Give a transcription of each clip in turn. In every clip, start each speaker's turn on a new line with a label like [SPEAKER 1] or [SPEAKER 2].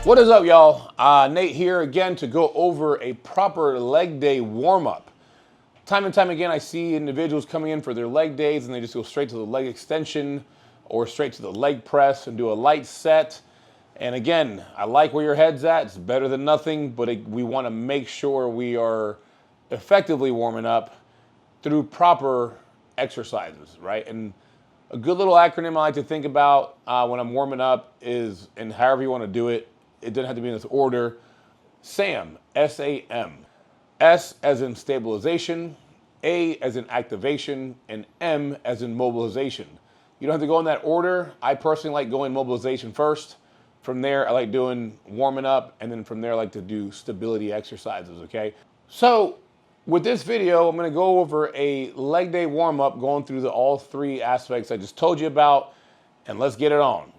[SPEAKER 1] What is up, y'all? Nate here again to go over a proper leg day warm-up. Time and time again, I see individuals coming in for their leg days and they just go straight to the leg extension or straight to the leg press and do a light set. And again, I like where your head's at. It's better than nothing, but we want to make sure we are effectively warming up through proper exercises, right? And a good little acronym I like to think about when I'm warming up is, and however you want to do it, it doesn't have to be in this order. SAM, S-A-M. S as in stabilization, A as in activation, and M as in mobilization. You don't have to go in that order. I personally like going mobilization first. From there, I like doing warming up, and then from there, I like to do stability exercises, okay? So with this video, I'm gonna go over a leg day warm-up going through all three aspects I just told you about, and let's get it on.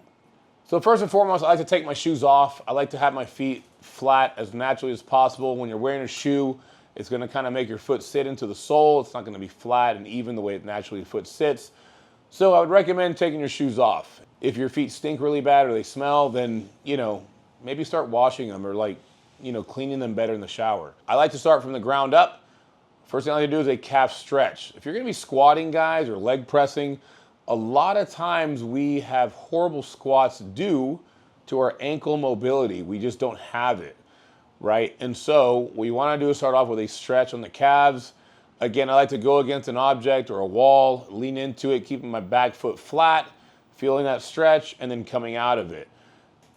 [SPEAKER 1] So first and foremost, I like to take my shoes off. I like to have my feet flat as naturally as possible. When you're wearing a shoe, it's gonna kind of make your foot sit into the sole. It's not gonna be flat and even the way it naturally your foot sits. So I would recommend taking your shoes off. If your feet stink really bad or they smell, then, maybe start washing them or cleaning them better in the shower. I like to start from the ground up. First thing I like to do is a calf stretch. If you're gonna be squatting, guys, or leg pressing, a lot of times we have horrible squats due to our ankle mobility. We just don't have it, right? And so what you wanna do is start off with a stretch on the calves. Again, I like to go against an object or a wall, lean into it, keeping my back foot flat, feeling that stretch, and then coming out of it.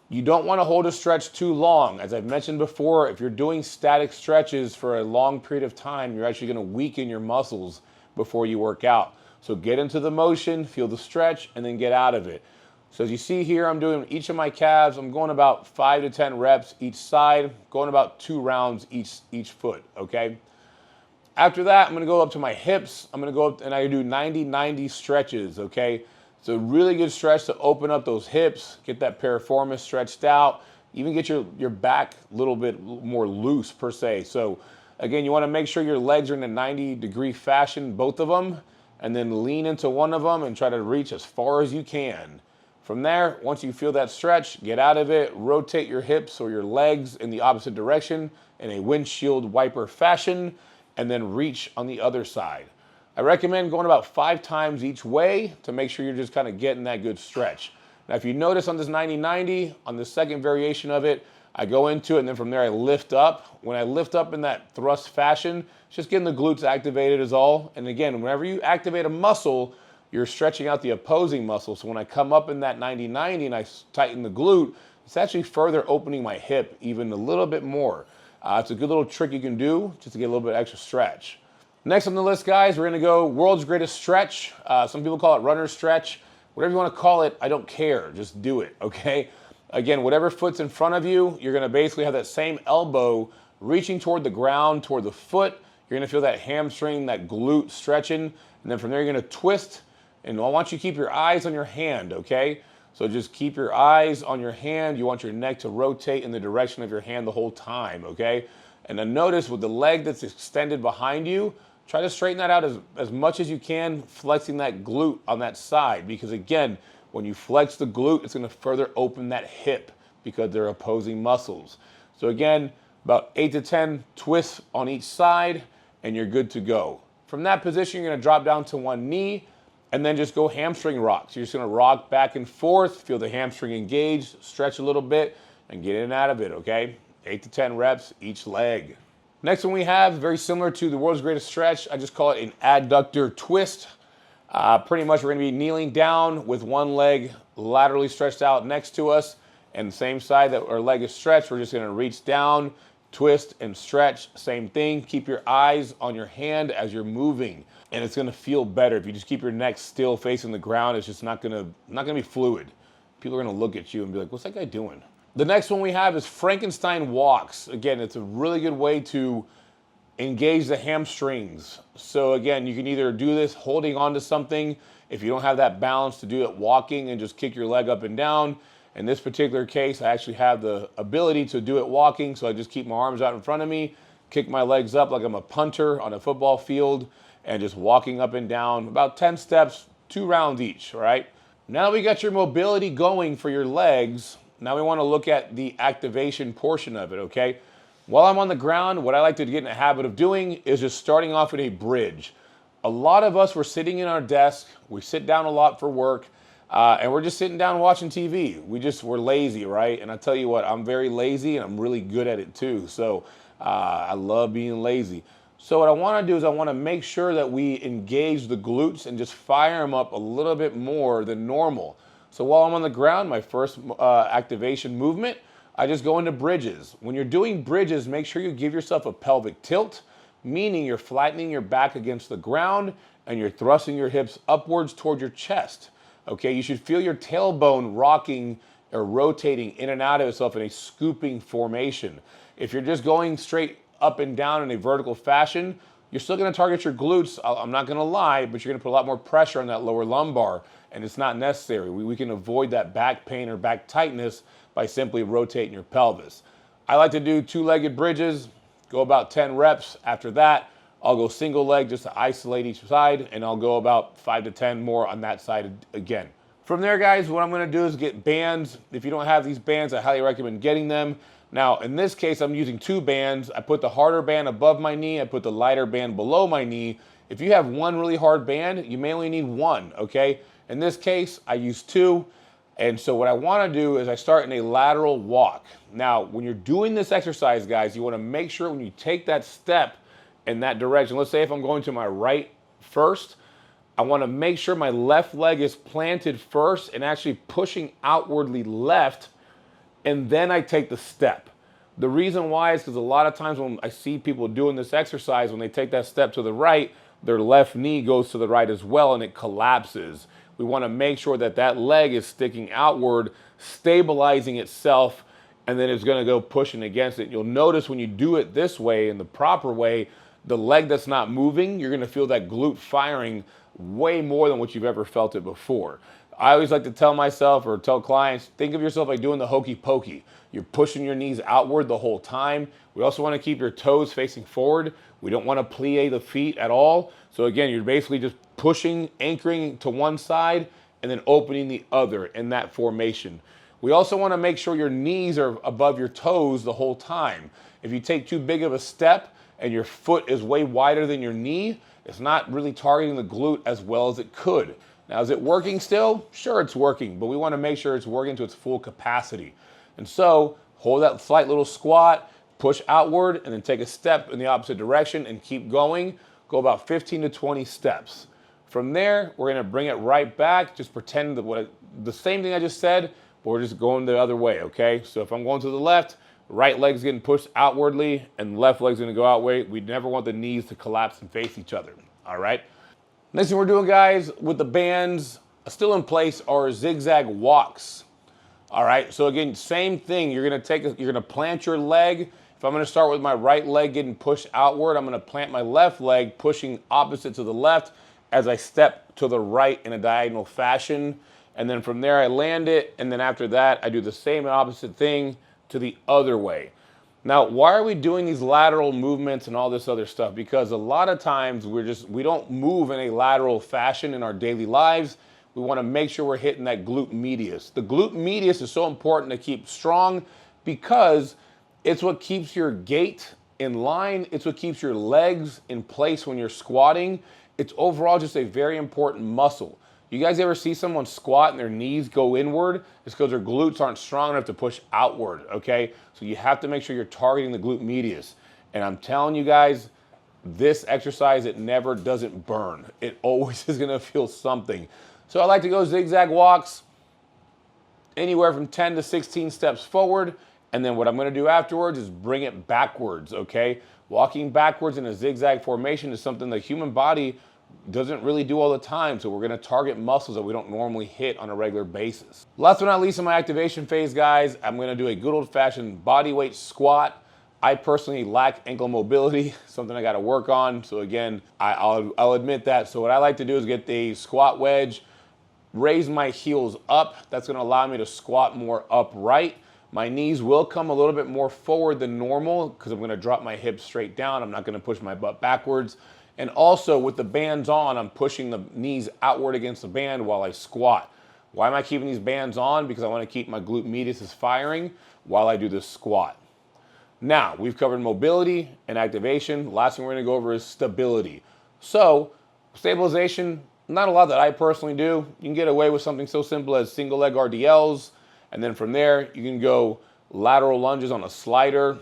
[SPEAKER 1] You don't wanna hold a stretch too long. As I've mentioned before, if you're doing static stretches for a long period of time, you're actually gonna weaken your muscles before you work out. So get into the motion, feel the stretch, and then get out of it. So as you see here, I'm doing each of my calves. I'm going about 5 to 10 reps each side, going about 2 rounds each foot, okay? After that, I'm gonna go up to my hips. I'm gonna go up and I do 90-90 stretches, okay? It's a really good stretch to open up those hips, get that piriformis stretched out, even get your back a little bit more loose per se. So again, you wanna make sure your legs are in a 90-degree fashion, both of them, and then lean into one of them and try to reach as far as you can. From there, once you feel that stretch, get out of it, rotate your hips or your legs in the opposite direction in a windshield wiper fashion, and then reach on the other side. I recommend going about 5 times each way to make sure you're just kind of getting that good stretch. Now, if you notice on this 90-90, on the second variation of it, I go into it and then from there I lift up. When I lift up in that thrust fashion, it's just getting the glutes activated is all. And again, whenever you activate a muscle, you're stretching out the opposing muscle. So when I come up in that 90-90 and I tighten the glute, it's actually further opening my hip even a little bit more. It's a good little trick you can do just to get a little bit extra stretch. Next on the list, guys, we're gonna go world's greatest stretch. Some people call it runner's stretch. Whatever you wanna call it, I don't care, just do it, okay? Again, whatever foot's in front of you, you're gonna basically have that same elbow reaching toward the ground, toward the foot. You're gonna feel that hamstring, that glute stretching, and then from there you're gonna twist, and I want you to keep your eyes on your hand, okay? So just keep your eyes on your hand. You want your neck to rotate in the direction of your hand the whole time, okay? And then notice with the leg that's extended behind you, try to straighten that out as much as you can, flexing that glute on that side, because again, when you flex the glute, it's gonna further open that hip because they're opposing muscles. So again, about 8 to 10 twists on each side, and you're good to go. From that position, you're gonna drop down to one knee, and then just go hamstring rock. So you're just gonna rock back and forth, feel the hamstring engaged, stretch a little bit, and get in and out of it, okay? 8 to 10 reps each leg. Next one we have, very similar to the world's greatest stretch, I just call it an adductor twist. Pretty much we're gonna be kneeling down with one leg laterally stretched out next to us, and the same side that our leg is stretched, we're just gonna reach down, twist and stretch, same thing. Keep your eyes on your hand as you're moving, and it's gonna feel better. If you just keep your neck still facing the ground, it's just not gonna be fluid. People are gonna look at you and be like, what's that guy doing? The next one we have is Frankenstein walks. Again, it's a really good way to engage the hamstrings. So again, you can either do this holding onto something. If you don't have that balance, to do it walking and just kick your leg up and down. In this particular case, I actually have the ability to do it walking, so I just keep my arms out in front of me, kick my legs up like I'm a punter on a football field, and just walking up and down about 10 steps, 2 rounds each, all right? Now that we got your mobility going for your legs, Now we want to look at the activation portion of it, okay? While I'm on the ground, what I like to get in the habit of doing is just starting off with a bridge. A lot of us were sitting in our desk, we sit down a lot for work, and we're just sitting down watching TV. We're lazy, right? And I tell you what, I'm very lazy and I'm really good at it too. So I love being lazy. So what I want to do is I want to make sure that we engage the glutes and just fire them up a little bit more than normal. So while I'm on the ground, my first activation movement, I just go into bridges. When you're doing bridges, make sure you give yourself a pelvic tilt, meaning you're flattening your back against the ground and you're thrusting your hips upwards toward your chest. Okay, you should feel your tailbone rocking or rotating in and out of itself in a scooping formation. If you're just going straight up and down in a vertical fashion, you're still going to target your glutes. I'm not going to lie, but you're going to put a lot more pressure on that lower lumbar, and it's not necessary. We can avoid that back pain or back tightness by simply rotating your pelvis. I like to do two-legged bridges, go about 10 reps. After that, I'll go single leg just to isolate each side, and I'll go about 5 to 10 more on that side again. From there, guys, what I'm going to do is get bands. If you don't have these bands, I highly recommend getting them. Now, in this case, I'm using two bands. I put the harder band above my knee. I put the lighter band below my knee. If you have one really hard band, you may only need one, okay? In this case, I use two. And so what I want to do is I start in a lateral walk. Now, when you're doing this exercise, guys, you want to make sure when you take that step in that direction, let's say if I'm going to my right first, I want to make sure my left leg is planted first and actually pushing outwardly left, and then I take the step. The reason why is because a lot of times when I see people doing this exercise, when they take that step to the right, their left knee goes to the right as well and it collapses. We want to make sure that that leg is sticking outward, stabilizing itself, and then it's going to go pushing against it. You'll notice when you do it this way, in the proper way, the leg that's not moving, you're going to feel that glute firing way more than what you've ever felt it before. I always like to tell myself or tell clients, think of yourself like doing the hokey pokey. You're pushing your knees outward the whole time. We also want to keep your toes facing forward. We don't want to plie the feet at all. So again, you're basically just pushing, anchoring to one side, and then opening the other in that formation. We also want to make sure your knees are above your toes the whole time. If you take too big of a step and your foot is way wider than your knee, it's not really targeting the glute as well as it could. Now, is it working still? Sure, it's working, but we want to make sure it's working to its full capacity. And so, hold that slight little squat, push outward, and then take a step in the opposite direction and keep going. Go about 15 to 20 steps. From there, we're going to bring it right back. Just pretend that the same thing I just said, but we're just going the other way, okay? So if I'm going to the left, right leg's getting pushed outwardly, and left leg's going to go outward. We never want the knees to collapse and face each other, all right? Next thing we're doing, guys, with the bands still in place are zigzag walks. All right, so again, same thing. You're gonna plant your leg. If I'm gonna start with my right leg getting pushed outward, I'm gonna plant my left leg pushing opposite to the left as I step to the right in a diagonal fashion. And then from there, I land it. And then after that, I do the same and opposite thing to the other way. Now, why are we doing these lateral movements and all this other stuff? Because a lot of times we don't move in a lateral fashion in our daily lives. We want to make sure we're hitting that glute medius. The glute medius is so important to keep strong because it's what keeps your gait in line. It's what keeps your legs in place when you're squatting. It's overall just a very important muscle. You guys ever see someone squat and their knees go inward? It's because their glutes aren't strong enough to push outward, okay? So you have to make sure you're targeting the glute medius. And I'm telling you guys, this exercise, it never doesn't burn. It always is gonna feel something. So I like to go zigzag walks, anywhere from 10 to 16 steps forward. And then what I'm gonna do afterwards is bring it backwards, okay? Walking backwards in a zigzag formation is something the human body doesn't really do all the time, so we're going to target muscles that we don't normally hit on a regular basis. Last but not least in my activation phase, guys, I'm going to do a good old-fashioned body weight squat. I personally lack ankle mobility, something I got to work on. So again, I'll admit that. So what I like to do is get the squat wedge, raise my heels up. That's going to allow me to squat more upright. My knees will come a little bit more forward than normal because I'm going to drop my hips straight down. I'm not going to push my butt backwards. And also with the bands on, I'm pushing the knees outward against the band while I squat. Why am I keeping these bands on? Because I want to keep my glute medius firing while I do this squat. Now, we've covered mobility and activation. Last thing we're going to go over is stability. So, stabilization, not a lot that I personally do. You can get away with something so simple as single leg RDLs, and then from there, you can go lateral lunges on a slider.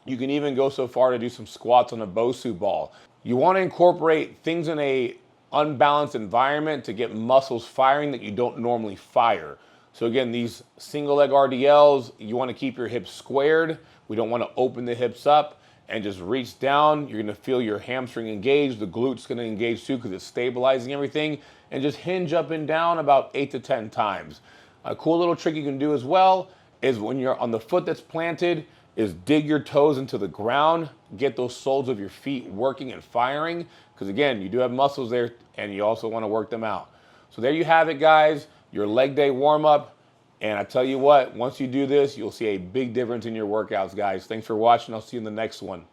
[SPEAKER 1] You can even go so far to do some squats on a Bosu ball. You want to incorporate things in a unbalanced environment to get muscles firing that you don't normally fire. So again, these single leg RDLs, you want to keep your hips squared. We don't want to open the hips up and just reach down. You're going to feel your hamstring engage. The glute's going to engage too because it's stabilizing everything. And just hinge up and down about 8 to 10 times. A cool little trick you can do as well is when you're on the foot that's planted, is dig your toes into the ground, get those soles of your feet working and firing. Because again, you do have muscles there and you also want to work them out. So there you have it, guys. Your leg day warm up. And I tell you what, once you do this, you'll see a big difference in your workouts, guys. Thanks for watching. I'll see you in the next one.